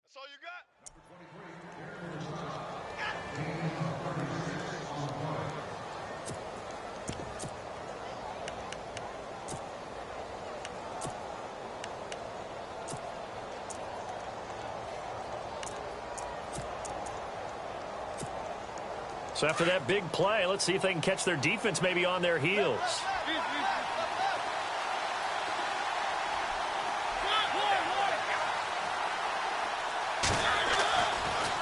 That's all you got? So after that big play, let's see if they can catch their defense maybe on their heels.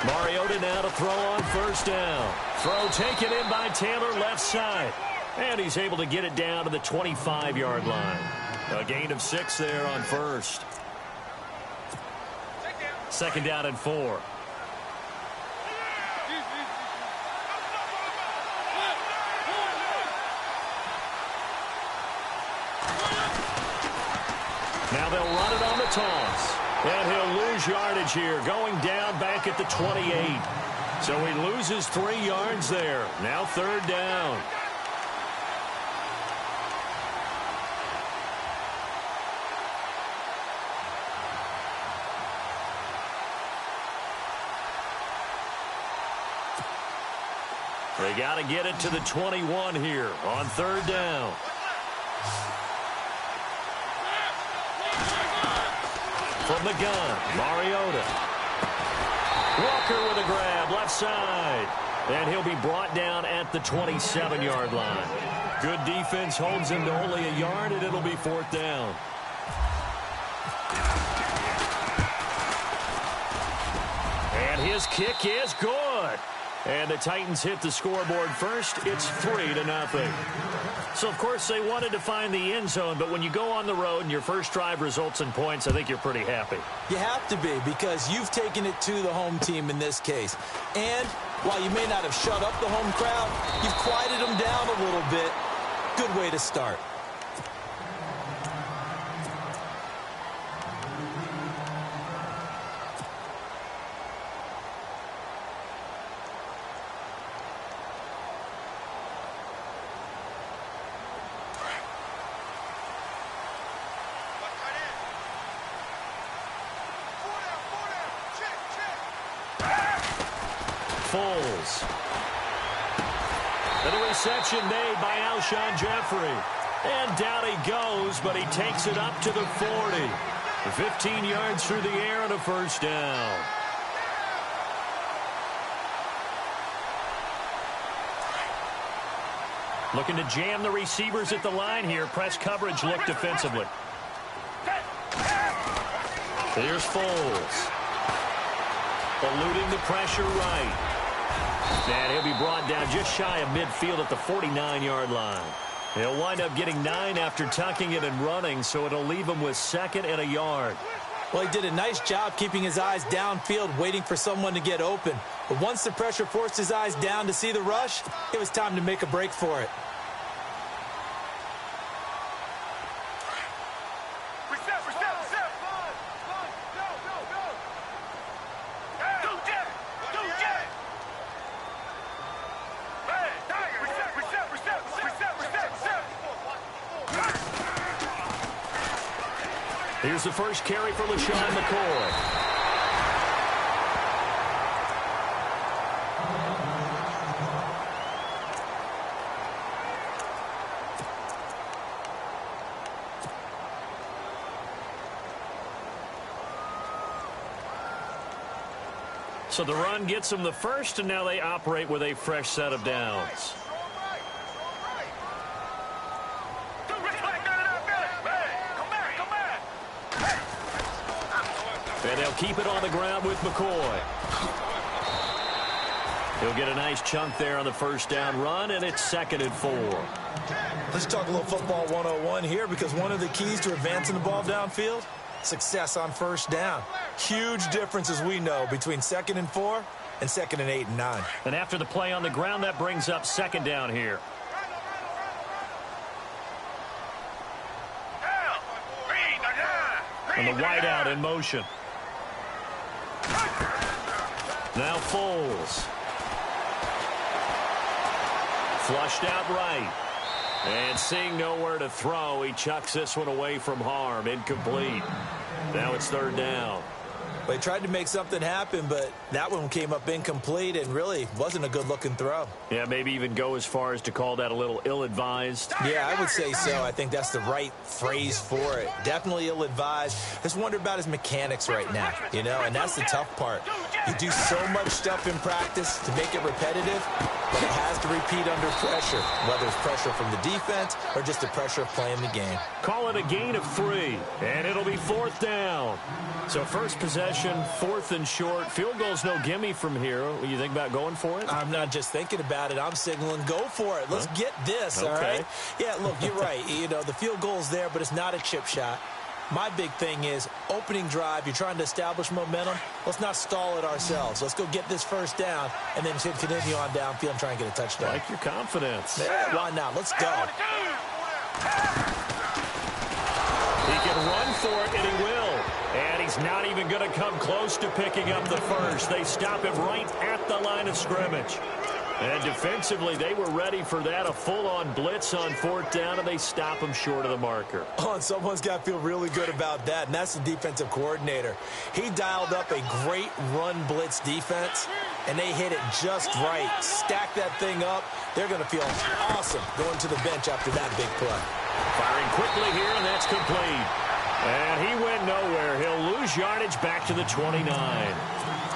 Mariota now to throw on first down. Throw taken in by Taylor left side. And he's able to get it down to the 25-yard line. A gain of 6 there on first. Second down and 4. Now they'll run it on the toss. And he'll lose yardage here, going down back at the 28. So he loses 3 yards there. Now third down. They got to get it to the 21 here on third down. From the gun, Mariota. Walker with a grab, left side. And he'll be brought down at the 27-yard line. Good defense holds him to only a yard, and it'll be fourth down. And his kick is good. And the Titans hit the scoreboard first. It's 3-0. So, of course, they wanted to find the end zone, but when you go on the road and your first drive results in points, I think you're pretty happy. You have to be, because you've taken it to the home team in this case. And while you may not have shut up the home crowd, you've quieted them down a little bit. Good way to start. Foles. And a reception made by Alshon Jeffrey. And down he goes, but he takes it up to the 40. 15 yards through the air and a first down. Looking to jam the receivers at the line here. Press coverage look defensively. Here's Foles. Eluding the pressure right. And he'll be brought down just shy of midfield at the 49-yard line. He'll wind up getting 9 after tucking it and running, so it'll leave him with 2nd and a yard. Well, he did a nice job keeping his eyes downfield, waiting for someone to get open. But once the pressure forced his eyes down to see the rush, it was time to make a break for it. Here's the first carry for LaShawn McCoy. So the run gets them the first, and now they operate with a fresh set of downs. And they'll keep it on the ground with McCoy. He'll get a nice chunk there on the first down run, and it's 2nd and 4. Let's talk a little football 101 here, because one of the keys to advancing the ball downfield, success on first down. Huge difference, as we know, between 2nd and 4 and 2nd and 8 and 9. And after the play on the ground, that brings up 2nd down here. And the wideout in motion. Now Foles. Flushed out right. And seeing nowhere to throw, he chucks this one away from harm. Incomplete. Now it's 3rd down. Well, he tried to make something happen, but that one came up incomplete and really wasn't a good-looking throw. Yeah, maybe even go as far as to call that a little ill-advised. Yeah, I would say so. I think that's the right phrase for it. Definitely ill-advised. Just wonder about his mechanics right now, you know, and that's the tough part. You do so much stuff in practice to make it repetitive, but it has to repeat under pressure, whether it's pressure from the defense or just the pressure of playing the game. Call it a gain of 3, and it'll be 4th down. So first possession, 4th and short. Field goal's no gimme from here. What you think about going for it? I'm not just thinking about it. I'm signaling go for it. Let's get this, all right? Yeah, look, you're right. You know, the field goal's there, but it's not a chip shot. My big thing is opening drive. You're trying to establish momentum. Let's not stall it ourselves. Let's go get this first down and then continue on downfield and try and get a touchdown. Like your confidence. Yeah, why not? Let's go. He can run for it, and he will. And he's not even going to come close to picking up the first. They stop him right at the line of scrimmage. And defensively, they were ready for that, a full-on blitz on 4th down, and they stop him short of the marker. Oh, and someone's got to feel really good about that, and that's the defensive coordinator. He dialed up a great run blitz defense, and they hit it just right. Stack that thing up. They're going to feel awesome going to the bench after that big play. Firing quickly here, and that's complete. And he went nowhere. He'll lose yardage back to the 29.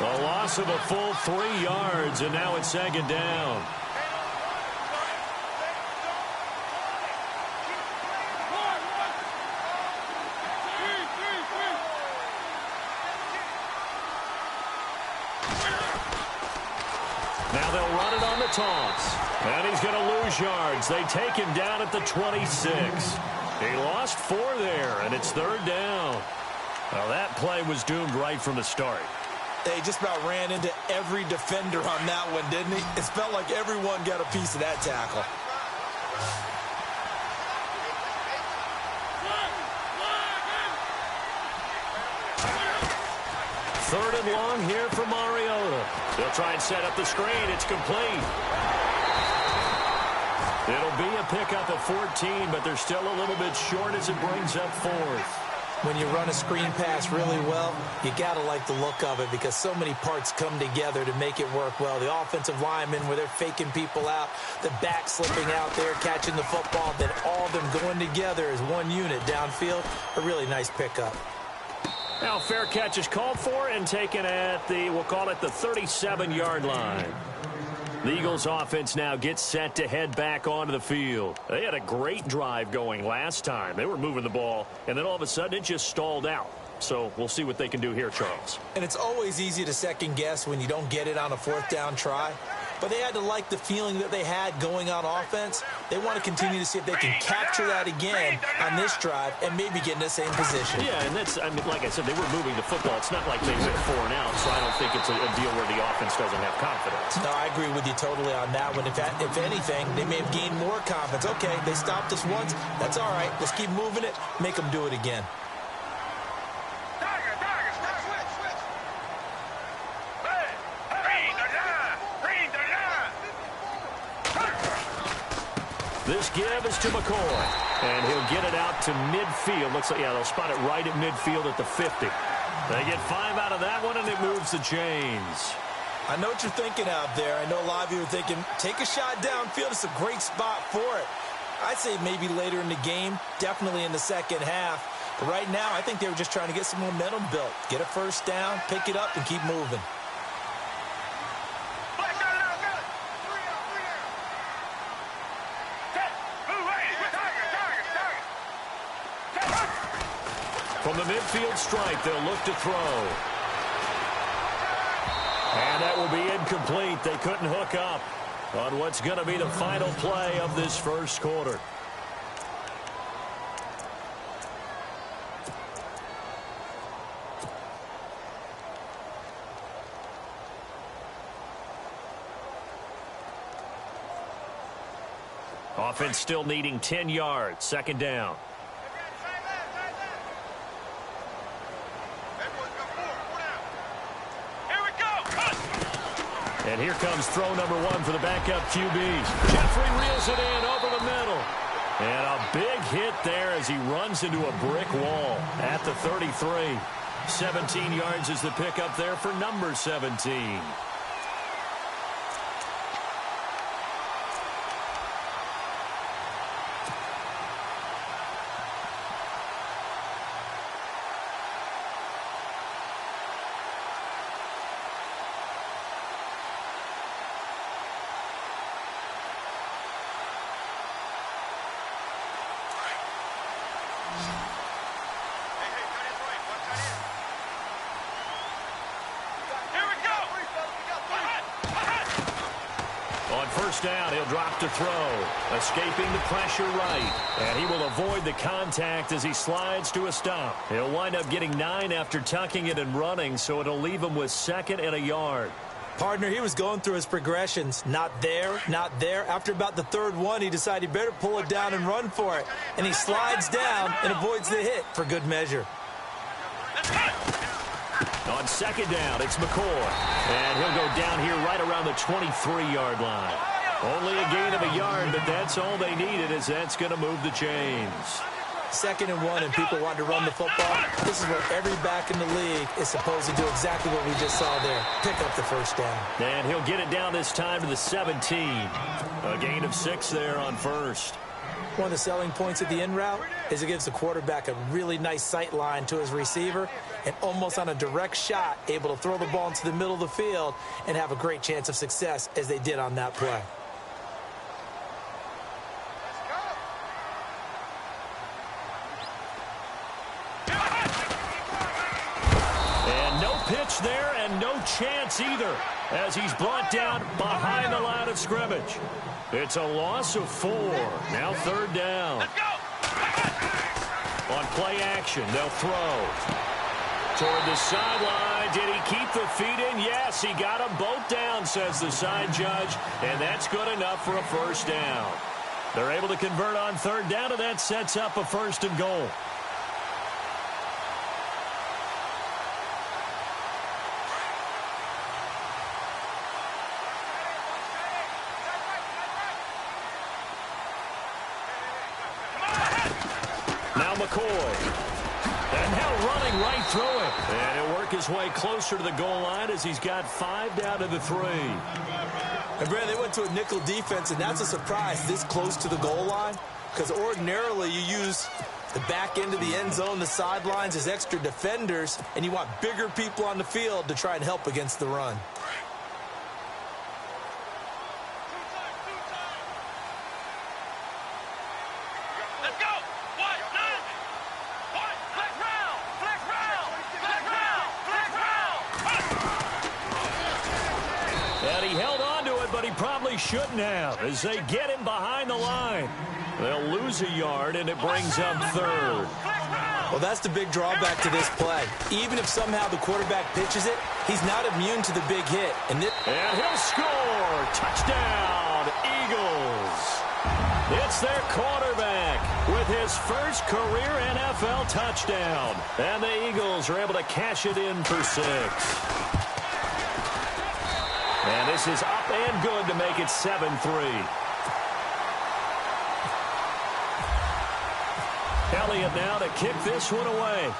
A loss of a full 3 yards, and now it's 2nd down. Now they'll run it on the toss. And he's going to lose yards. They take him down at the 26. He lost 4 there, and it's 3rd down. Well, that play was doomed right from the start. They just about ran into every defender on that one, didn't he? It felt like everyone got a piece of that tackle. Third and long here for Mariota. They'll try and set up the screen. It's complete. It'll be a pickup at 14, but they're still a little bit short as it brings up 4th. When you run a screen pass really well, you got to like the look of it because so many parts come together to make it work well. The offensive linemen where they're faking people out, the back slipping out there, catching the football, then all of them going together as one unit downfield. A really nice pickup. Now fair catch is called for and taken at the, we'll call it the 37-yard line. The Eagles offense now gets set to head back onto the field. They had a great drive going last time. They were moving the ball, and then all of a sudden it just stalled out. So we'll see what they can do here, Charles. And it's always easy to second guess when you don't get it on a 4th down try. But they had to like the feeling that they had going on offense. They want to continue to see if they can capture that again on this drive and maybe get in the same position. Yeah, and that's, I mean, like I said, they were moving the football. It's not like they went 4 and out, so I don't think it's a deal where the offense doesn't have confidence. No, I agree with you totally on that one. If anything, they may have gained more confidence. Okay, they stopped us once. That's all right. Let's keep moving it. Make them do it again. This give is to McCoy, and he'll get it out to midfield. Looks like, yeah, they'll spot it right at midfield at the 50. They get 5 out of that one, and it moves the chains. I know what you're thinking out there. I know a lot of you are thinking, take a shot downfield. It's a great spot for it. I'd say maybe later in the game, definitely in the second half. But right now, I think they were just trying to get some momentum built. Get a first down, pick it up, and keep moving. From the midfield stripe, they'll look to throw. And that will be incomplete. They couldn't hook up on what's going to be the final play of this first quarter. Offense still needing 10 yards. 2nd down. And here comes throw number 1 for the backup QB. Jeffrey reels it in over the middle. And a big hit there as he runs into a brick wall at the 33. 17 yards is the pickup there for number 17. On first down, he'll drop to throw. Escaping the pressure right. And he will avoid the contact as he slides to a stop. He'll wind up getting 9 after tucking it and running, so it'll leave him with 2nd and a yard. Partner, he was going through his progressions. Not there, not there. After about the 3rd one, he decided he better pull it down and run for it. And he slides down and avoids the hit for good measure. On 2nd down, it's McCoy. And he'll go down here right around the 23-yard line. Only a gain of a yard, but that's all they needed, as that's going to move the chains. 2nd and 1, and people want to run the football. This is where every back in the league is supposed to do exactly what we just saw there. Pick up the first down. And he'll get it down this time to the 17. A gain of 6 there on first. One of the selling points of the in route is it gives the quarterback a really nice sight line to his receiver, and almost on a direct shot, able to throw the ball into the middle of the field and have a great chance of success as they did on that play. And no pitch there and no chance either, as he's brought down behind the line of scrimmage. It's a loss of 4. Now 3rd down. On play action, they'll throw. Toward the sideline. Did he keep the feet in? Yes, he got them both down, says the side judge. And that's good enough for a 1st down. They're able to convert on 3rd down, and that sets up a 1st and goal. Now McCoy. And now running right through it. And he'll work his way closer to the goal line as he's got 5 down to the 3. And, Brad, they went to a nickel defense, and that's a surprise this close to the goal line, because ordinarily you use the back end of the end zone, the sidelines, as extra defenders, and you want bigger people on the field to try and help against the run. Shouldn't have, as they get him behind the line. They'll lose a yard, and it brings up 3rd. Well, that's the big drawback to this play. Even if somehow the quarterback pitches it, he's not immune to the big hit. And he'll score! Touchdown, Eagles! It's their quarterback with his first career NFL touchdown. And the Eagles are able to cash it in for 6. And this is up and good to make it 7-3. Elliott now to kick this one away.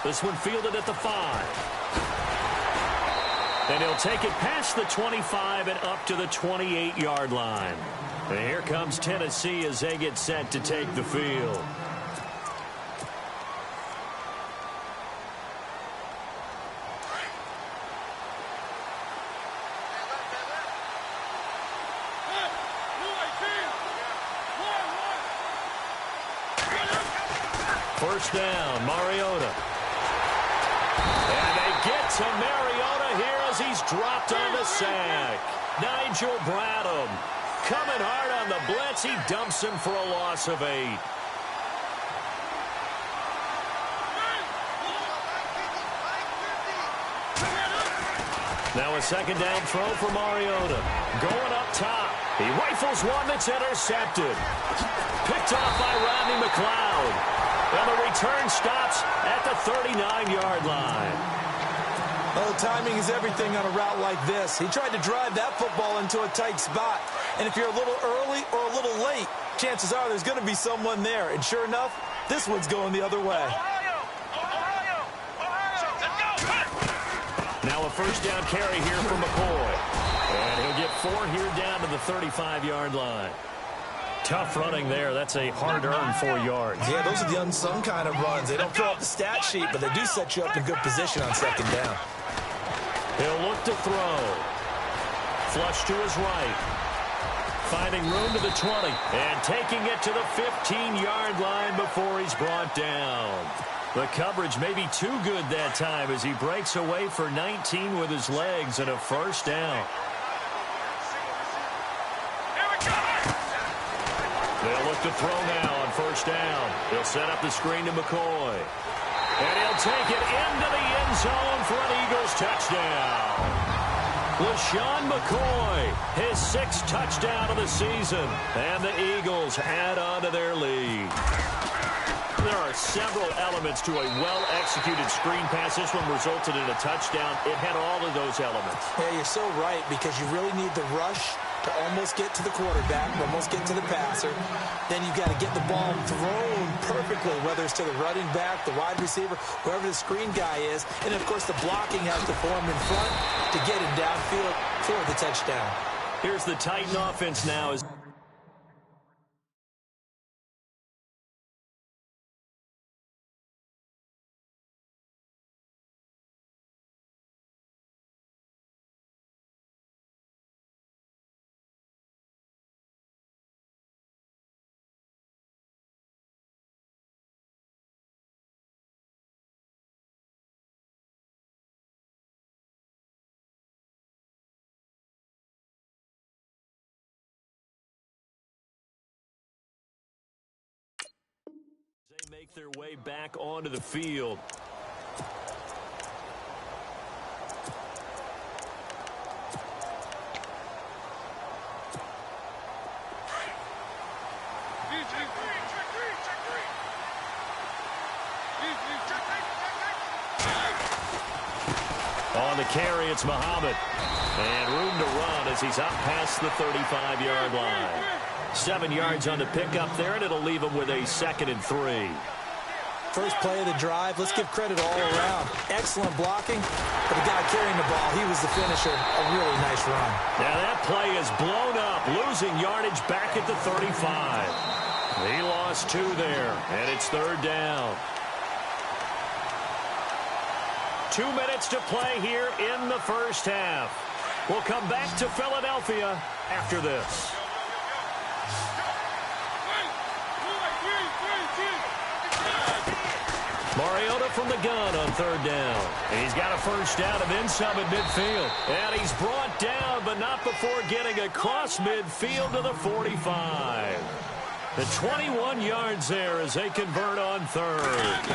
This one fielded at the 5. And he'll take it past the 25 and up to the 28-yard line. And here comes Tennessee as they get set to take the field. First down, Mariota. And they get to Mariota here as he's dropped on the sack. Nigel Bradham coming hard on the blitz. He dumps him for a loss of 8. Now a 2nd down throw for Mariota. Going up top. He rifles one that's intercepted. Picked off by Rodney McLeod. And the return stops at the 39-yard line. Oh, timing is everything on a route like this. He tried to drive that football into a tight spot. And if you're a little early or a little late, chances are there's going to be someone there. And sure enough, this one's going the other way. Now a first down carry here for McCoy. And he'll get 4 here down to the 35-yard line. Tough running there. That's a hard-earned 4 yards. Yeah, those are the unsung kind of runs. They don't fill up the stat sheet, but they do set you up in good position on second down. He'll look to throw. Flush to his right. Finding room to the 20. And taking it to the 15-yard line before he's brought down. The coverage may be too good that time as he breaks away for 19 with his legs and a first down. They'll look to throw now on first down. He'll set up the screen to McCoy. And he'll take it into the end zone for an Eagles touchdown. LaShawn McCoy, his 6th touchdown of the season. And the Eagles add on to their lead. There are several elements to a well-executed screen pass. This one resulted in a touchdown. It had all of those elements. Yeah, you're so right, because you really need the rush to almost get to the quarterback, almost get to the passer. Then you've got to get the ball thrown perfectly, whether it's to the running back, the wide receiver, whoever the screen guy is. And, of course, the blocking has to form in front to get him downfield for the touchdown. Here's the Titan offense now. They make their way back onto the field. On the carry, it's Muhammad. And room to run as he's up past the 35-yard line. 7 yards on the pickup there, and it'll leave him with a 2nd and 3. First play of the drive, let's give credit all around. Excellent blocking, but the guy carrying the ball, he was the finisher. A really nice run. Now that play is blown up, losing yardage back at the 35. He lost 2 there, and it's 3rd down. 2 minutes to play here in the first half. We'll come back to Philadelphia after this. Mariota from the gun on 3rd down. He's got a first down and then some at midfield. And he's brought down, but not before getting across midfield to the 45. The 21 yards there as they convert on 3rd.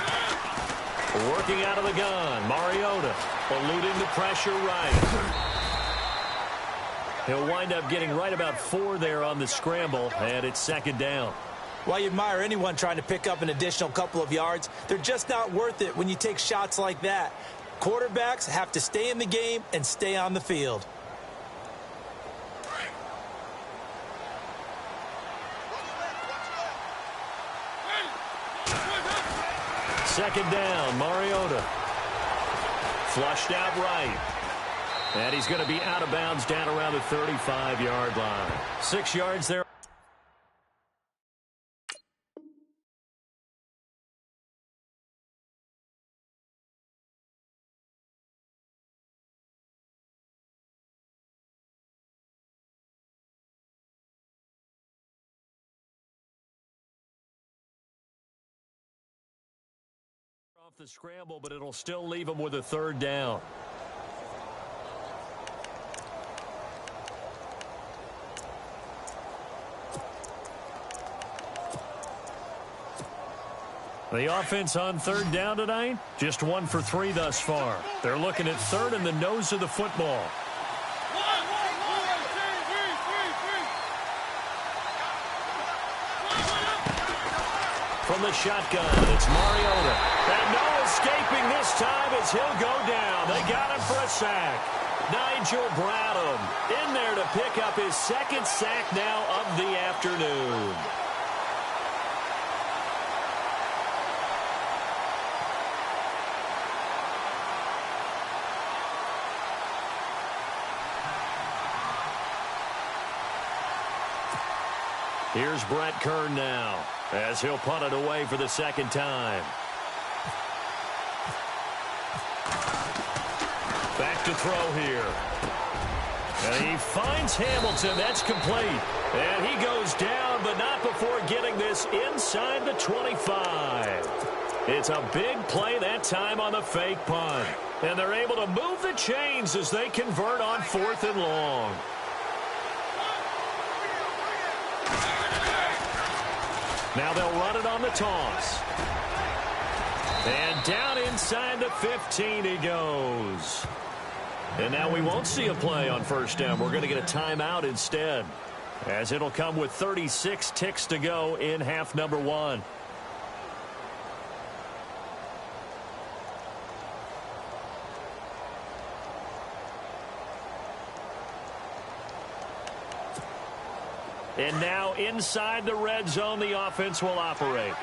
Working out of the gun, Mariota eluding the pressure right. He'll wind up getting right about 4 there on the scramble, and it's 2nd down. While you admire anyone trying to pick up an additional couple of yards, they're just not worth it when you take shots like that. Quarterbacks have to stay in the game and stay on the field. Second down, Mariota. Flushed out right. And he's going to be out of bounds down around the 35-yard line. 6 yards there. Off the scramble, but it'll still leave him with a 3rd down. The offense on 3rd down tonight, just 1 for 3 thus far. They're looking at 3rd in the nose of the football. From the shotgun, it's Mariota. And no escaping this time as he'll go down. They got him for sack. Nigel Bradham in there to pick up his second sack now of the afternoon. Here's Brett Kern now as he'll punt it away for the second time. Back to throw here. And he finds Hamilton. That's complete. And he goes down, but not before getting this inside the 25. It's a big play that time on the fake punt. And they're able to move the chains as they convert on 4th and long. Now they'll run it on the toss. And down inside the 15 he goes. And now we won't see a play on first down. We're going to get a timeout instead, as it'll come with 36 ticks to go in half number 1. And now inside the red zone, the offense will operate.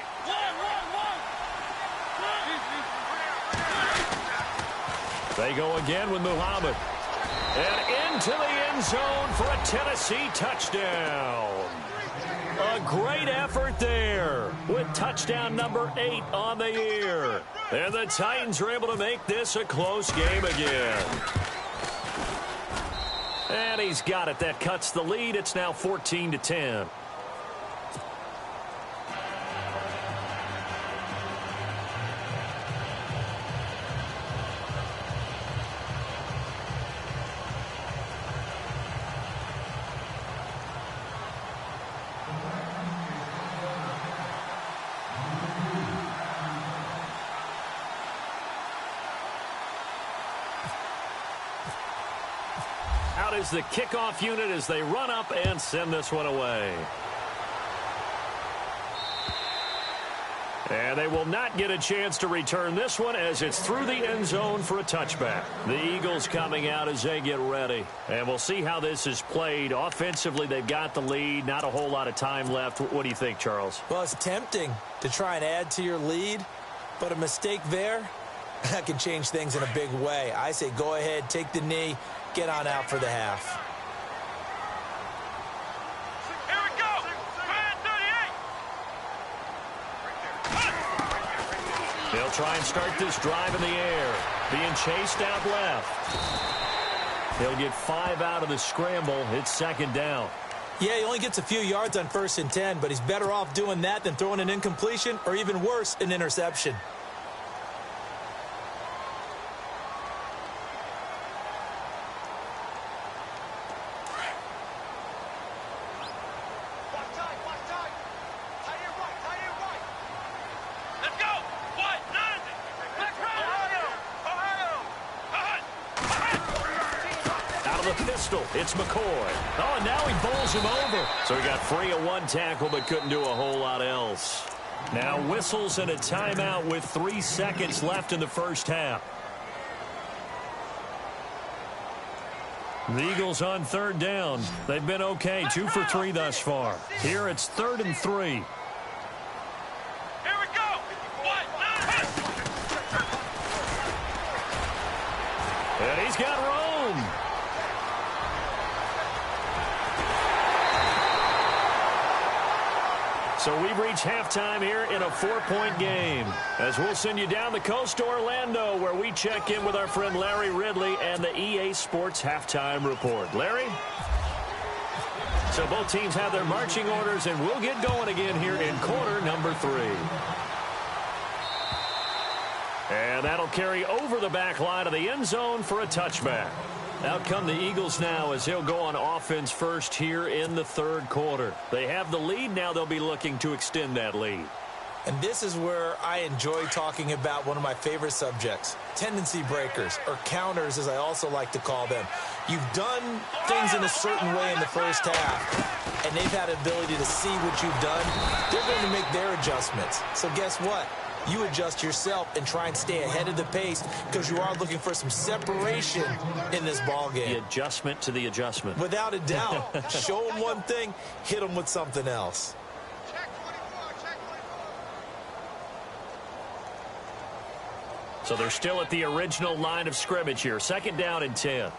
They go again with Muhammad. And into the end zone for a Tennessee touchdown. A great effort there with touchdown number 8 on the year. And the Titans are able to make this a close game again. And he's got it. That cuts the lead. It's now 14-10. Out is the kickoff unit as they run up and send this one away. And they will not get a chance to return this one as it's through the end zone for a touchback. The Eagles coming out as they get ready. And we'll see how this is played. Offensively, they've got the lead. Not a whole lot of time left. What do you think, Charles? Well, it's tempting to try and add to your lead, but a mistake there, that can change things in a big way. I say go ahead, take the knee, get on out for the half. Here we go. Man 38. They'll try and start this drive in the air. Being chased out left. He'll get 5 out of the scramble. It's second down. Yeah, he only gets a few yards on 1st and 10, but he's better off doing that than throwing an incompletion or even worse, an interception. It's McCoy. Oh, and now he bowls him over. So he got free of one tackle but couldn't do a whole lot else. Now whistles and a timeout with 3 seconds left in the first half. The Eagles on 3rd down. They've been okay, 2 for 3 thus far. Here it's 3rd and 3. Here we go. And he's got Rome. So we've reached halftime here in a 4-point game, as we'll send you down the coast to Orlando, where we check in with our friend Larry Ridley and the EA Sports Halftime Report. Larry? So both teams have their marching orders, and we'll get going again here in quarter number 3. And that'll carry over the back line of the end zone for a touchback. Out come the Eagles now as he'll go on offense first here in the 3rd quarter. They have the lead. Now they'll be looking to extend that lead. And this is where I enjoy talking about one of my favorite subjects, tendency breakers, or counters as I also like to call them. You've done things in a certain way in the first half, and they've had an ability to see what you've done. They're going to make their adjustments. So guess what? you adjust yourself and try and stay ahead of the pace because you are looking for some separation in this ball game. The adjustment to the adjustment. Without a doubt. Show them one thing, hit them with something else. So they're still at the original line of scrimmage here. 2nd down and 10.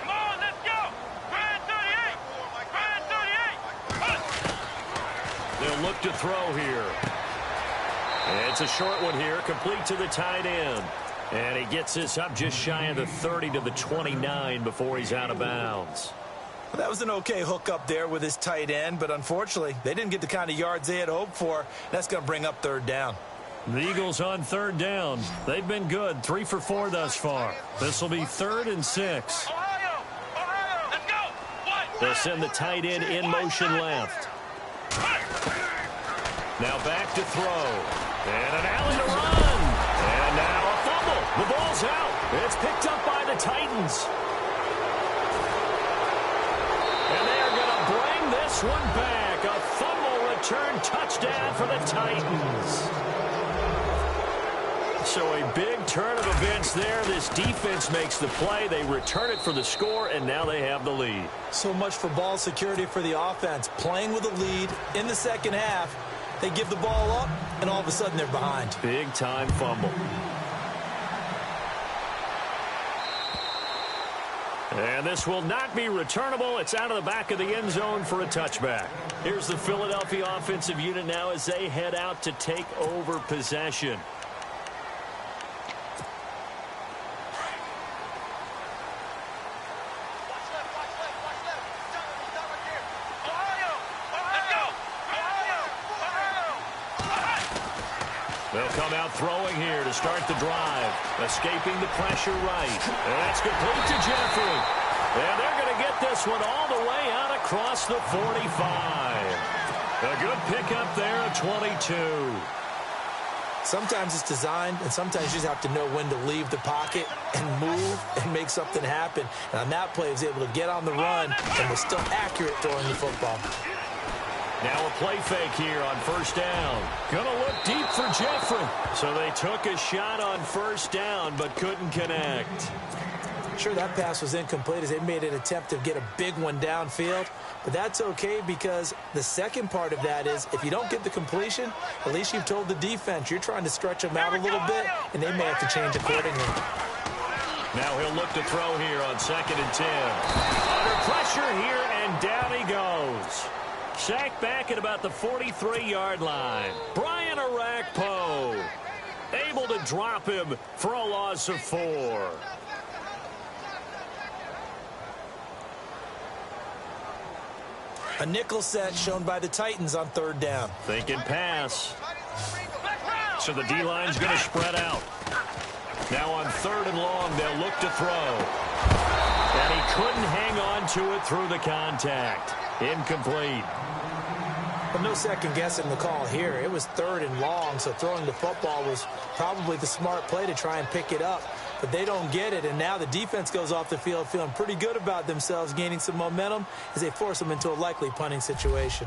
Come on, let's go. Grand 38. Grand 38. They'll look to throw here. It's a short one here, complete to the tight end. And he gets this up just shy of the 30 to the 29 before he's out of bounds. Well, that was an okay hook up there with his tight end, but unfortunately, they didn't get the kind of yards they had hoped for. That's going to bring up 3rd down. The Eagles on 3rd down. They've been good, 3 for 4 thus far. This will be 3rd and 6. Ohio, let's go. What? They'll send the tight end in motion left. Now back to throw. And an alley to run. And now a fumble. The ball's out. It's picked up by the Titans. And they're going to bring this one back. A fumble return touchdown for the Titans. So a big turn of events there. This defense makes the play. They return it for the score, and now they have the lead. So much for ball security for the offense. Playing with a lead in the 2nd half. They give the ball up, and all of a sudden they're behind. Big-time fumble. And this will not be returnable. It's out of the back of the end zone for a touchback. Here's the Philadelphia offensive unit now as they head out to take over possession. They'll come out throwing here to start the drive. Escaping the pressure right. And that's complete to Jeffrey. And they're going to get this one all the way out across the 45. A good pickup there at 22. Sometimes it's designed, and sometimes you just have to know when to leave the pocket and move and make something happen. And on that play, he was able to get on the run and was still accurate throwing the football. Now a play fake here on 1st down. Gonna look deep for Jeffrey. So they took a shot on 1st down, but couldn't connect. Sure, that pass was incomplete as they made an attempt to get a big one downfield. But that's okay because the second part of that is if you don't get the completion, at least you've told the defense you're trying to stretch them out a little bit, and they may have to change accordingly. Now he'll look to throw here on 2nd and 10. Under pressure here, and down he goes. Sacked back at about the 43-yard line. Brian Arakpo able to drop him for a loss of 4. A nickel set shown by the Titans on 3rd down. Thinking pass. So the D-line's going to spread out. Now on 3rd and long, they'll look to throw. And he couldn't hang on to it through the contact. Incomplete. But no second guessing the call here. It was 3rd and long, so throwing the football was probably the smart play to try and pick it up. But they don't get it, and now the defense goes off the field feeling pretty good about themselves, gaining some momentum as they force them into a likely punting situation.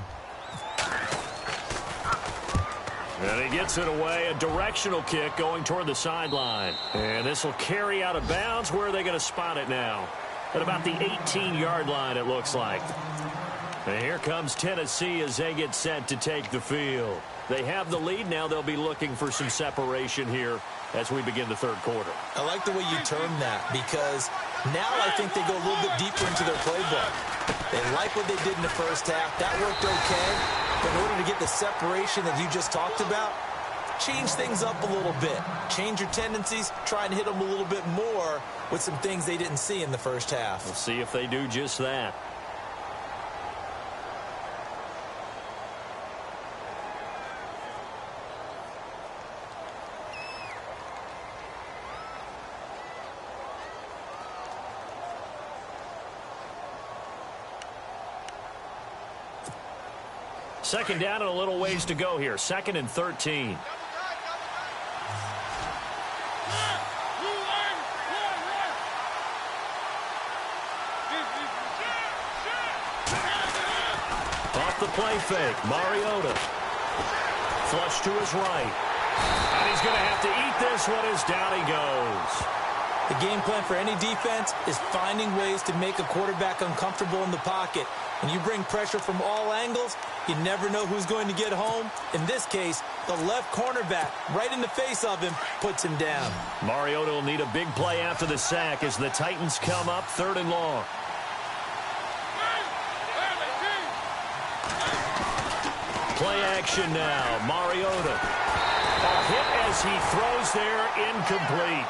And he gets it away, a directional kick going toward the sideline. And this will carry out of bounds. Where are they going to spot it now? At about the 18-yard line, it looks like. And here comes Tennessee as they get set to take the field. They have the lead. Now they'll be looking for some separation here as we begin the 3rd quarter. I like the way you term that because now I think they go a little bit deeper into their playbook. They like what they did in the 1st half. That worked okay. But in order to get the separation that you just talked about, change things up a little bit. Change your tendencies. Try and hit them a little bit more with some things they didn't see in the 1st half. We'll see if they do just that. Second down and a little ways to go here. 2nd and 13. Off the play fake, Mariota. Flush to his right. And he's going to have to eat this one as down he goes. The game plan for any defense is finding ways to make a quarterback uncomfortable in the pocket. When you bring pressure from all angles, you never know who's going to get home. In this case, the left cornerback, right in the face of him, puts him down. Mariota will need a big play after the sack as the Titans come up 3rd and long. Play action now. Mariota. A hit as he throws there, incomplete.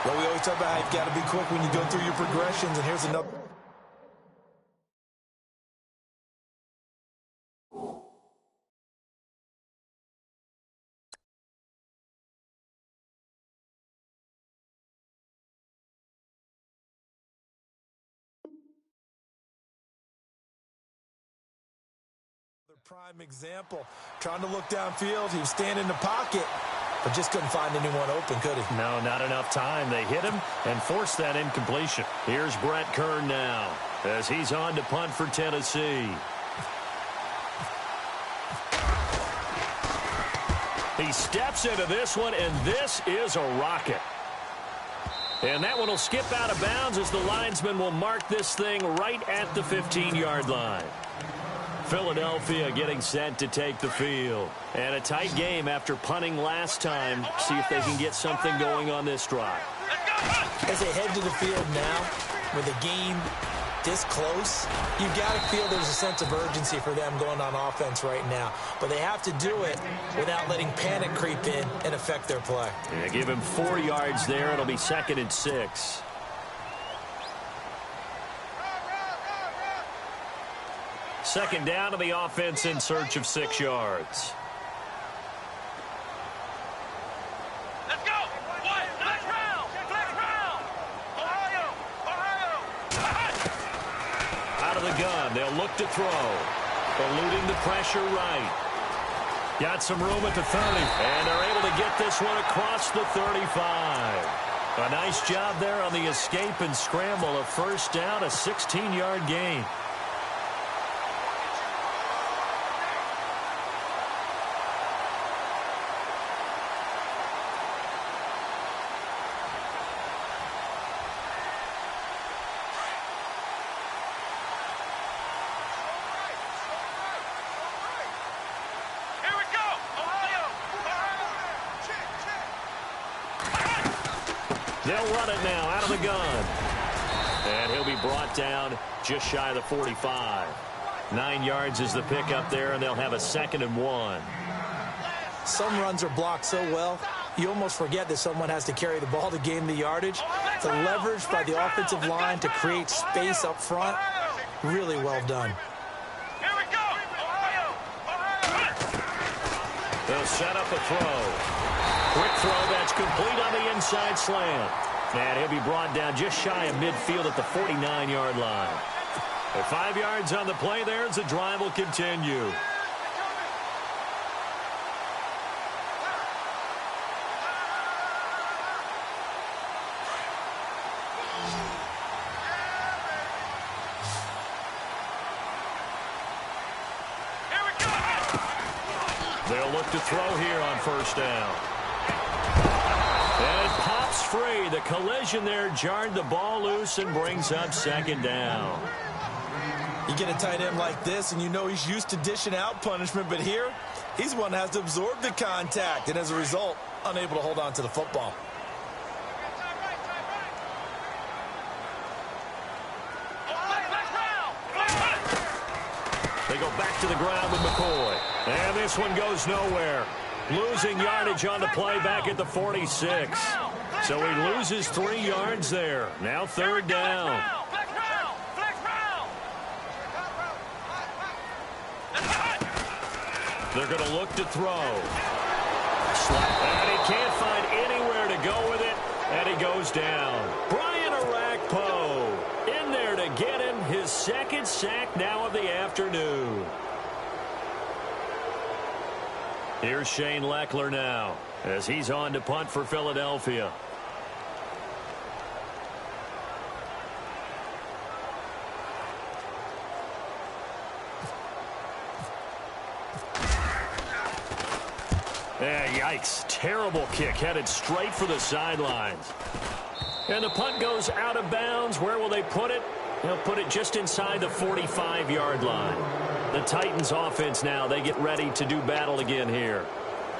Well, we always talk about how you've got to be quick when you go through your progressions, and here's another. Prime example. Trying to look downfield. He was standing in the pocket, but just couldn't find anyone open, could he? No, not enough time. They hit him and forced that incompletion. Here's Brett Kern now as he's on to punt for Tennessee. He steps into this one, and this is a rocket. And that one will skip out of bounds as the linesman will mark this thing right at the 15-yard line. Philadelphia getting set to take the field. And a tight game after punting last time. See if they can get something going on this drive. As they head to the field now, with a game this close, you've got to feel there's a sense of urgency for them going on offense right now. But they have to do it without letting panic creep in and affect their play. Yeah, give him 4 yards there. It'll be 2nd and 6. Second down to the offense in search of 6 yards. Let's go! What? Flex round! Flex round! Ohio! Out of the gun, they'll look to throw. Eluding the pressure right. Got some room at the 30, and they're able to get this one across the 35. A nice job there on the escape and scramble. A first down, a 16-yard gain. They'll run it now out of the gun. And he'll be brought down just shy of the 45. 9 yards is the pickup there, and they'll have a 2nd and 1. Some runs are blocked so well, you almost forget that someone has to carry the ball to gain the yardage. The leverage by the offensive line to create space up front, really well done. Here we go! Ohio! They'll set up a throw. Quick throw that's complete on the inside slant. And he'll be brought down just shy of midfield at the 49-yard line. At 5 yards on the play there as the drive will continue. They'll look to throw here on first down. And it pops free. The collision there jarred the ball loose and brings up 2nd down. You get a tight end like this, and you know he's used to dishing out punishment, but here, he's one that has to absorb the contact, and as a result, unable to hold on to the football. They go back to the ground with McCoy. And this one goes nowhere. Losing yardage on the play back at the 46. So he loses 3 yards there. Now 3rd down. They're going to look to throw. And he can't find anywhere to go with it. And he goes down. Brian Arakpo in there to get him his 2nd sack now of the afternoon. Here's Shane Leckler now as he's on to punt for Philadelphia. Yikes. Terrible kick headed straight for the sidelines. And the punt goes out of bounds. Where will they put it? They'll put it just inside the 45-yard line. The Titans offense now, they get ready to do battle again here.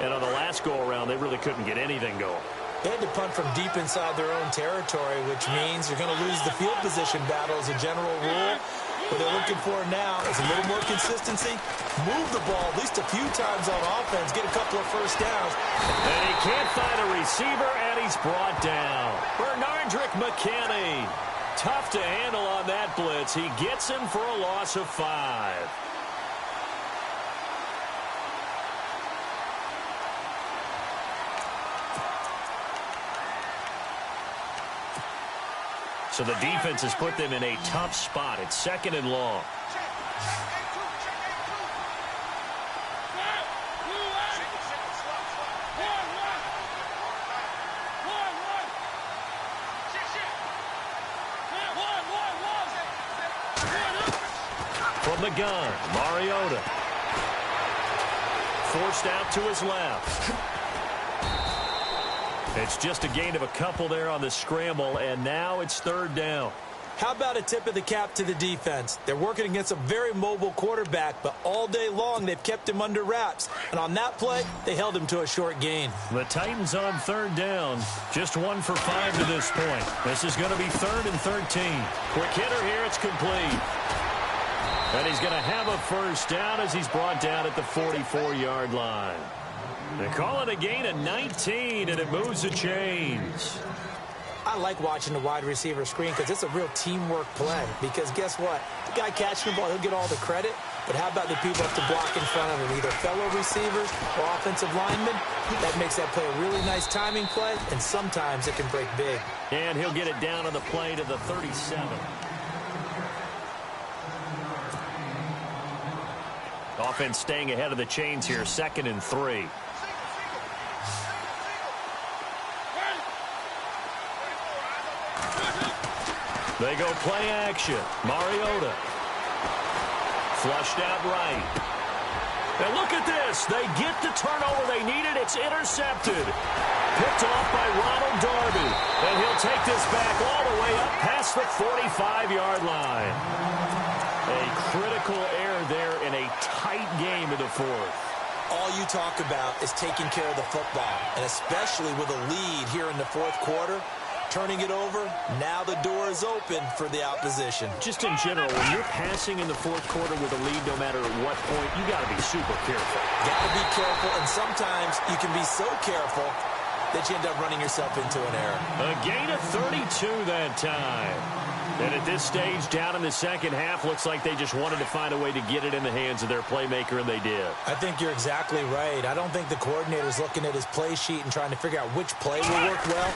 And on the last go-around, they really couldn't get anything going. They had to punt from deep inside their own territory, which means you're going to lose the field position battle as a general rule. What they're looking for now is a little more consistency. Move the ball at least a few times on offense. Get a couple of first downs. And he can't find a receiver, and he's brought down. Bernardrick McKinney. Tough to handle on that blitz. He gets him for a loss of 5. So the defense has put them in a tough spot. It's 2nd and long. From the gun, Mariota. Forced out to his left. It's just a gain of a couple there on the scramble, and now it's 3rd down. How about a tip of the cap to the defense? They're working against a very mobile quarterback, but all day long they've kept him under wraps. And on that play, they held him to a short gain. The Titans on 3rd down. Just 1 for 5 to this point. This is going to be 3rd and 13. Quick hitter here. It's complete. And he's going to have a first down as he's brought down at the 44-yard line. They call it a gain of 19, and it moves the chains. I like watching the wide receiver screen because it's a real teamwork play. Because guess what? The guy catching the ball, he'll get all the credit. But how about the people up to block in front of him, either fellow receivers or offensive linemen? That makes that play a really nice timing play, and sometimes it can break big. And he'll get it down on the play to the 37. Offense staying ahead of the chains here, 2nd and 3. They go play action. Mariota. Flushed out right. And look at this. They get the turnover they needed. It's intercepted. Picked off by Ronald Darby. And he'll take this back all the way up past the 45-yard line. A critical error there in a tight game in the 4th. All you talk about is taking care of the football, and especially with a lead here in the 4th quarter. Turning it over, now the door is open for the opposition. Just in general, when you're passing in the 4th quarter with a lead, no matter at what point, you got to be super careful. Got to be careful, and sometimes you can be so careful that you end up running yourself into an error. A gain of 32 that time. And at this stage, down in the 2nd half, looks like they just wanted to find a way to get it in the hands of their playmaker, and they did. I think you're exactly right. I don't think the coordinator's looking at his play sheet and trying to figure out which play will work well.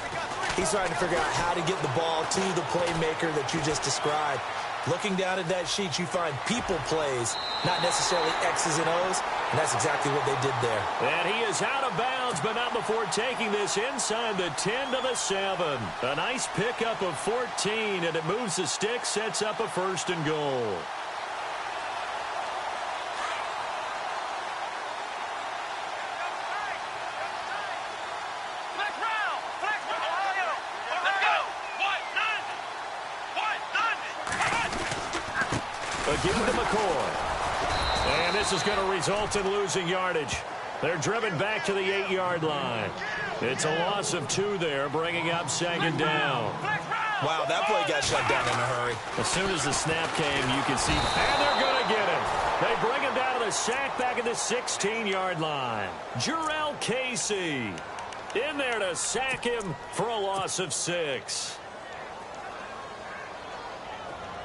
He's trying to figure out how to get the ball to the playmaker that you just described. Looking down at that sheet, you find people plays, not necessarily X's and O's, and that's exactly what they did there. And he is out of bounds, but not before taking this inside the 10 to the 7. A nice pickup of 14, and it moves the stick, sets up a 1st and goal. Give it to McCoy. And this is going to result in losing yardage. They're driven back to the 8-yard line. It's a loss of 2 there, bringing up 2nd down. Wow, that play got shut down in a hurry. As soon as the snap came, you can see, and they're going to get him. They bring him down to the sack back at the 16-yard line. Jarrell Casey in there to sack him for a loss of 6.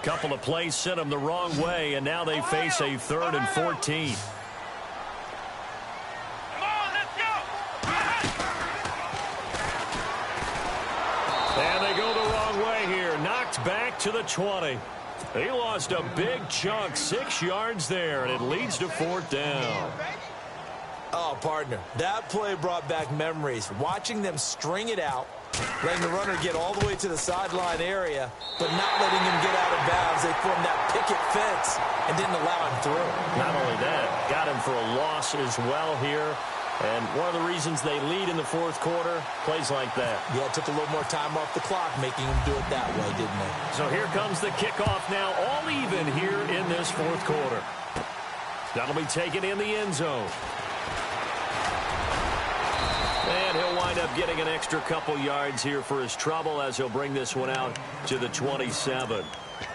Couple of plays sent them the wrong way, and now they face a 3rd and 14. And they go the wrong way here. Knocked back to the 20. He lost a big chunk, 6 yards there, and it leads to 4th down. Oh, partner, that play brought back memories. Watching them string it out, letting the runner get all the way to the sideline area, but not letting him get out of bounds. They formed that picket fence and didn't allow him through. Not only that, got him for a loss as well here. And one of the reasons they lead in the fourth quarter, plays like that. Yeah, it took a little more time off the clock, making them do it that way, didn't they? So here comes the kickoff now, all even here in this fourth quarter. That'll be taken in the end zone. And he'll wind up getting an extra couple yards here for his trouble as he'll bring this one out to the 27.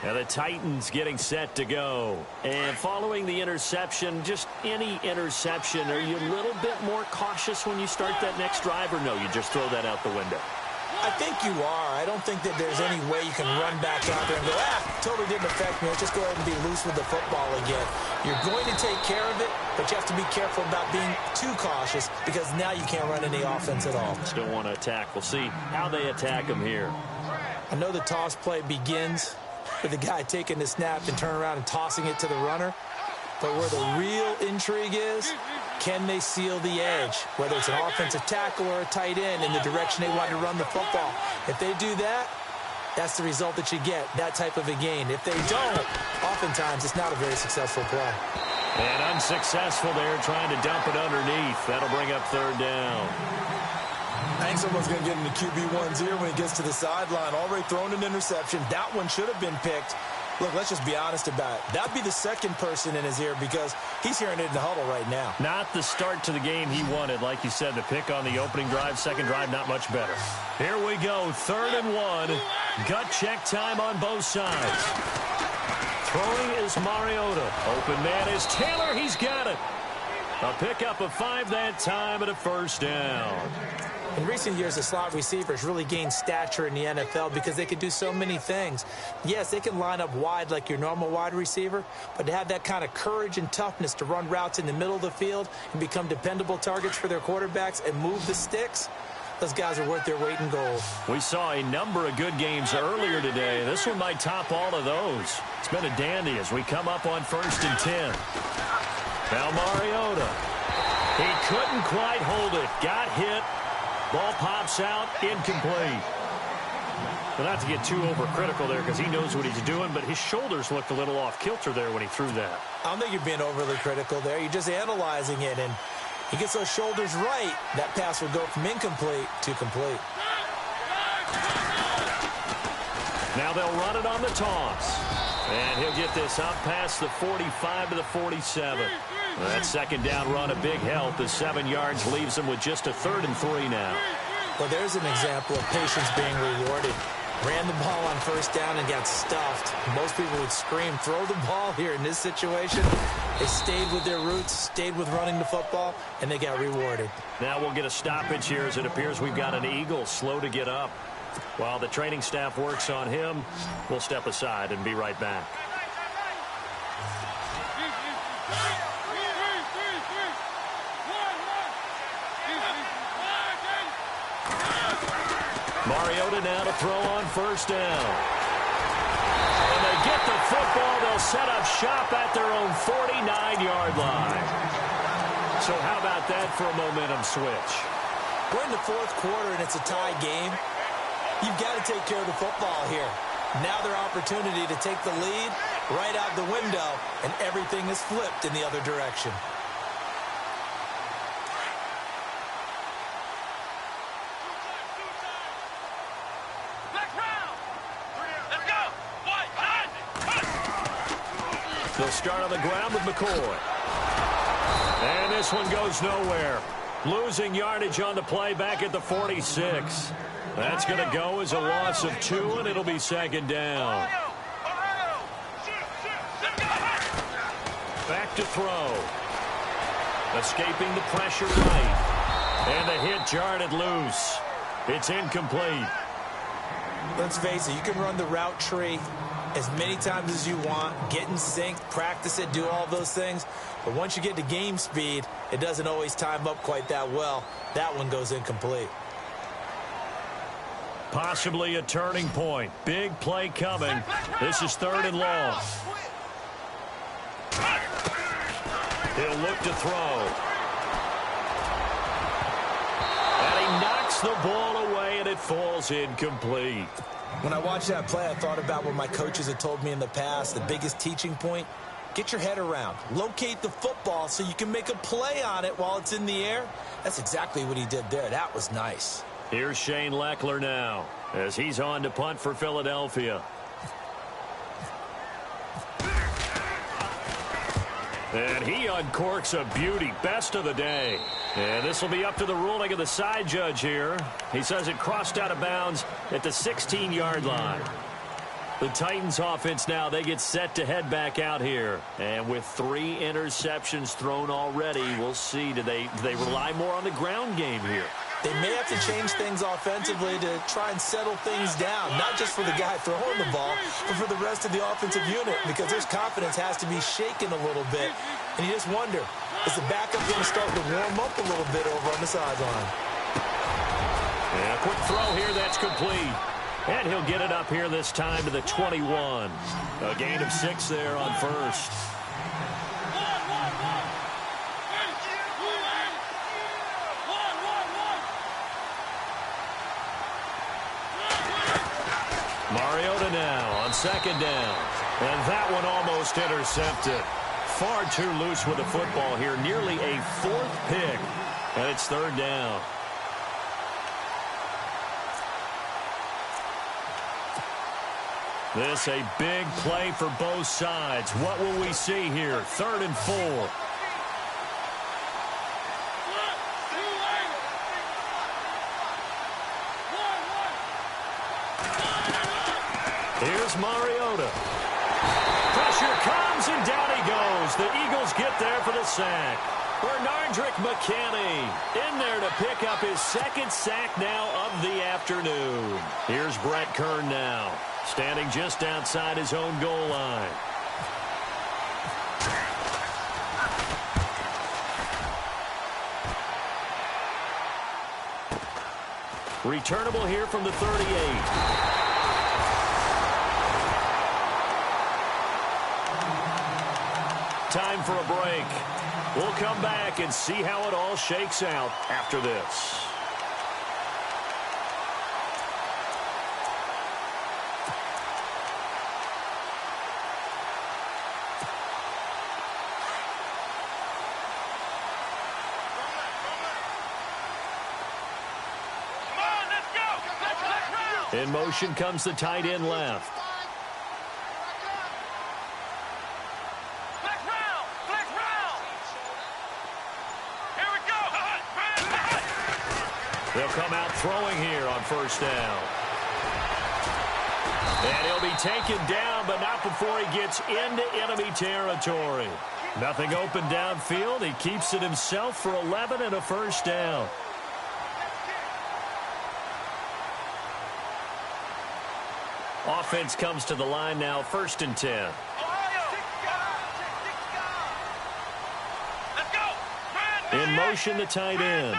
And the Titans getting set to go. And following the interception, just any interception, are you a little bit more cautious when you start that next drive, or no, you just throw that out the window? I think you are. I don't think that there's any way you can run back out there and go, totally didn't affect me. Let's just go ahead and be loose with the football again. You're going to take care of it, but you have to be careful about being too cautious because now you can't run any offense at all. Still want to attack. We'll see how they attack him here. I know the toss play begins with the guy taking the snap and turning around and tossing it to the runner. But where the real intrigue is, can they seal the edge? Whether it's an offensive tackle or a tight end in the direction they want to run the football. If they do that, that's the result that you get, that type of a gain. If they don't, oftentimes it's not a very successful play. And unsuccessful there, trying to dump it underneath. That'll bring up third down. I think someone's going to get into QB1's ear when he gets to the sideline. Already thrown an interception. That one should have been picked. Look, let's just be honest about it. That'd be the second person in his ear because he's hearing it in the huddle right now. Not the start to the game he wanted. Like you said, the pick on the opening drive, second drive, not much better. Here we go, 3rd and 1. Gut check time on both sides. Throwing is Mariota. Open man is Taylor. He's got it. A pickup of 5 that time and a first down. In recent years, the slot receivers really gained stature in the NFL because they can do so many things. Yes, they can line up wide like your normal wide receiver, but to have that kind of courage and toughness to run routes in the middle of the field and become dependable targets for their quarterbacks and move the sticks, those guys are worth their weight in gold. We saw a number of good games earlier today. This one might top all of those. It's been a dandy as we come up on 1st and 10. Now Mariota. He couldn't quite hold it. Got hit. Ball pops out, incomplete. Well, not to get too overcritical there because he knows what he's doing, but his shoulders looked a little off kilter there when he threw that. I don't think you're being overly critical there. You're just analyzing it, and he gets those shoulders right. That pass will go from incomplete to complete. Now they'll run it on the toss. And he'll get this up past the 45 to the 47. That second down run, a big help as 7 yards leaves him with just a 3rd and 3 now. Well, there's an example of patience being rewarded. Ran the ball on 1st down and got stuffed. Most people would scream, throw the ball here in this situation. They stayed with their roots, stayed with running the football, and they got rewarded. Now we'll get a stoppage here as it appears we've got an Eagle slow to get up. While the training staff works on him, we'll step aside and be right back. Mariota now to throw on 1st down. When they get the football, they'll set up shop at their own 49-yard line. So how about that for a momentum switch? We're in the 4th quarter, and it's a tie game. You've got to take care of the football here. Now their opportunity to take the lead right out the window, and everything is flipped in the other direction. They'll start on the ground with McCoy. And this one goes nowhere. Losing yardage on the play back at the 46. That's going to go as a loss of 2, and it'll be 2nd down. Back to throw. Escaping the pressure right. And the hit jarred it loose. It's incomplete. Let's face it, you can run the route tree as many times as you want, get in sync, practice it, do all those things. But once you get to game speed, it doesn't always time up quite that well. That one goes incomplete. Possibly a turning point. Big play coming. This is 3rd and long. He'll look to throw. And he knocks the ball away, and it falls incomplete. When I watched that play, I thought about what my coaches had told me in the past. The biggest teaching point, Get your head around. Locate the football so you can make a play on it while it's in the air. That's exactly what he did there. That was nice. Here's Shane Leckler now as he's on to punt for Philadelphia. And he uncorks a beauty. Best of the day. And this will be up to the ruling of the side judge here. He says it crossed out of bounds at the 16-yard line. The Titans offense now, they get set to head back out here. And with 3 interceptions thrown already, we'll see. Do they rely more on the ground game here? They may have to change things offensively to try and settle things down, not just for the guy throwing the ball, but for the rest of the offensive unit, because his confidence has to be shaken a little bit. And you just wonder, is the backup going to start to warm up a little bit over on the sideline? And a quick throw here, that's complete. And he'll get it up here this time to the 21. A gain of 6 there on first. Mariota now on second down. And that one almost intercepted. Far too loose with the football here. Nearly a 4th pick. And it's 3rd down. This a big play for both sides. What will we see here? 3rd and 4. Here's Mariota. Pressure comes, and down he goes. The Eagles get there for the sack. Bernardrick McKinney in there to pick up his 2nd sack now of the afternoon. Here's Brett Kern now, standing just outside his own goal line. Returnable here from the 38. Time for a break. We'll come back and see how it all shakes out after this. Come on, let's go. In motion comes the tight end left. They'll come out throwing here on first down. And he'll be taken down, but not before he gets into enemy territory. Nothing open downfield. He keeps it himself for 11 and a first down. Offense comes to the line now, 1st and 10. In motion, the tight end.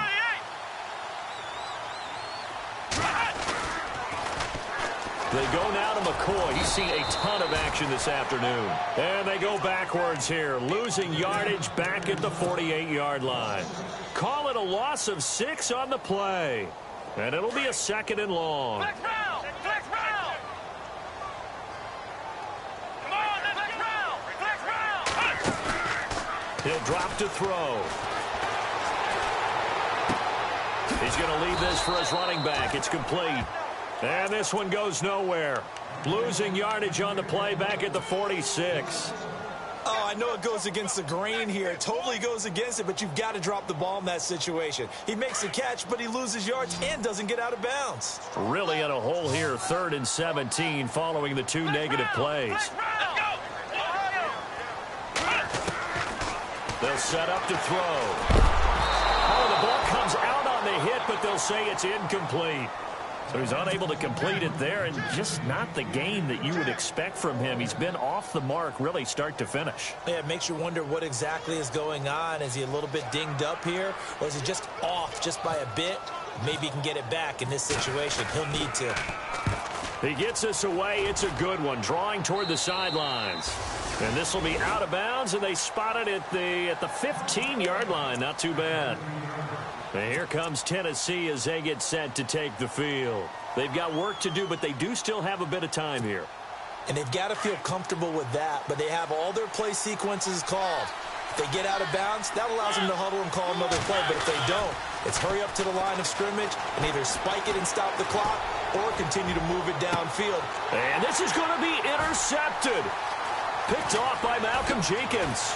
They go now to McCoy. He's seen a ton of action this afternoon. And they go backwards here, losing yardage back at the 48-yard line. Call it a loss of 6 on the play. And it'll be a 2nd and long. Flex round! Flex round! Come on, flex round! Flex round! He'll drop to throw. He's going to leave this for his running back. It's complete. And this one goes nowhere. Losing yardage on the play back at the 46. Oh, I know it goes against the grain here. It totally goes against it, but you've got to drop the ball in that situation. He makes a catch, but he loses yards and doesn't get out of bounds. Really in a hole here, 3rd and 17 following the 2 negative plays. They'll set up to throw. Oh, the ball comes out on the hit, but they'll say it's incomplete. So he's unable to complete it there, and just not the game that you would expect from him. He's been off the mark really start to finish. Yeah, it makes you wonder what exactly is going on. Is he a little bit dinged up here, or is he just off just by a bit? Maybe he can get it back in this situation. He'll need to. He gets us away. It's a good one, drawing toward the sidelines. And this will be out of bounds, and they spot it at the 15-yard line. Not too bad. And here comes Tennessee as they get set to take the field. They've got work to do, but they do still have a bit of time here. and they've got to feel comfortable with that, but they have all their play sequences called. If they get out of bounds, that allows them to huddle and call another play, but if they don't, it's hurry up to the line of scrimmage and either spike it and stop the clock or continue to move it downfield. And this is going to be intercepted. Picked off by Malcolm Jenkins.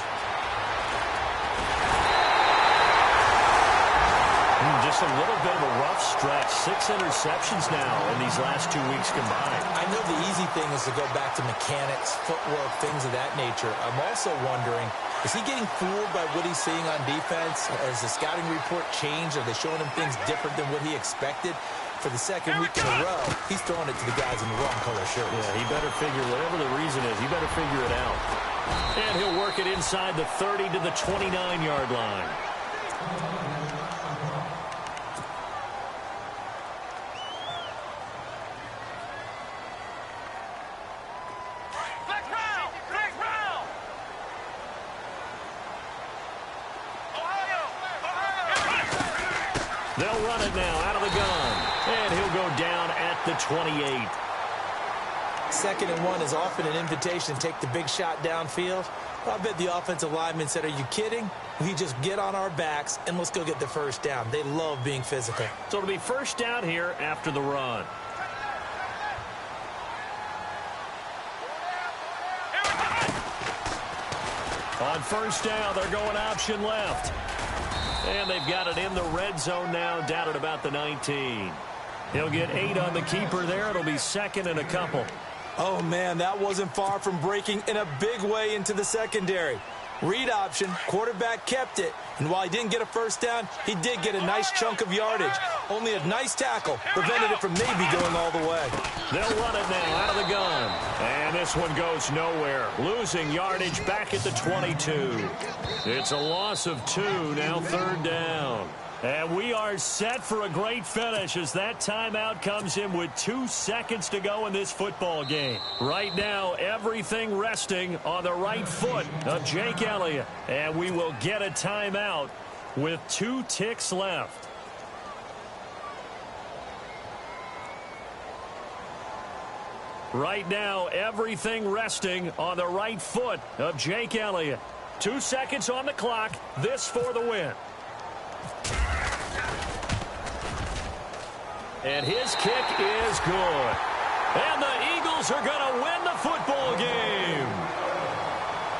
Just a little bit of a rough stretch. 6 interceptions now in these last 2 weeks combined. I know the easy thing is to go back to mechanics, footwork, things of that nature. I'm also wondering, is he getting fooled by what he's seeing on defense? Has the scouting report changed? Are they showing him things different than what he expected? For the second week in a row, he's throwing it to the guys in the wrong color shirts. Yeah, he better figure, whatever the reason is, he better figure it out. And he'll work it inside the 30 to the 29-yard line. They'll run it now out of the gun. And he'll go down at the 28. 2nd and 1 is often an invitation to take the big shot downfield. I bet the offensive lineman said, are you kidding? We just get on our backs and let's go get the first down. They love being physical. So it'll be first down here after the run. On first down, they're going option left. And they've got it in the red zone now, down at about the 19. He'll get 8 on the keeper there. It'll be 2nd and a couple. Oh, man, that wasn't far from breaking in a big way into the secondary. Read option, quarterback kept it. And while he didn't get a first down, he did get a nice chunk of yardage. Only a nice tackle prevented it from maybe going all the way. They'll run it now out of the gun. And this one goes nowhere. Losing yardage back at the 22. It's a loss of 2, now 3rd down. And we are set for a great finish as that timeout comes in with 2 seconds to go in this football game. Right now, everything resting on the right foot of Jake Elliott. And we will get a timeout with 2 ticks left. Right now, everything resting on the right foot of Jake Elliott. 2 seconds on the clock. This for the win. And his kick is good. And the Eagles are going to win the football game.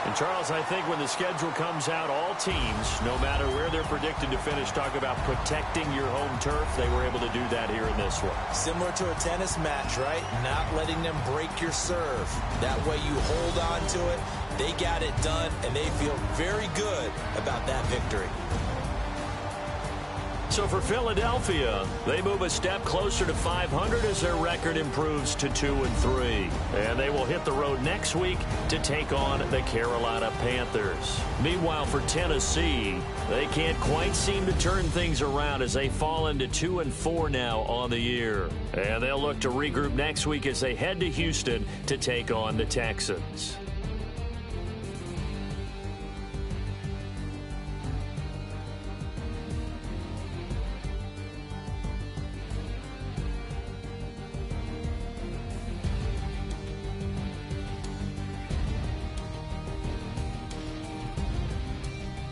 And, Charles, I think when the schedule comes out, all teams, no matter where they're predicted to finish, talk about protecting your home turf. They were able to do that here in this one. Similar to a tennis match, right? Not letting them break your serve. That way you hold on to it. They got it done, and they feel very good about that victory. So for Philadelphia, they move a step closer to 500 as their record improves to 2-3. And they will hit the road next week to take on the Carolina Panthers. Meanwhile, for Tennessee, they can't quite seem to turn things around as they fall into 2-4 now on the year. And they'll look to regroup next week as they head to Houston to take on the Texans.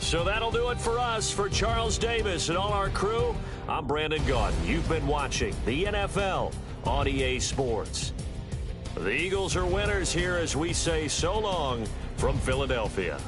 So that'll do it for us. For Charles Davis and all our crew, I'm Brandon Gaudin. You've been watching the NFL on EA Sports. The Eagles are winners here as we say so long from Philadelphia.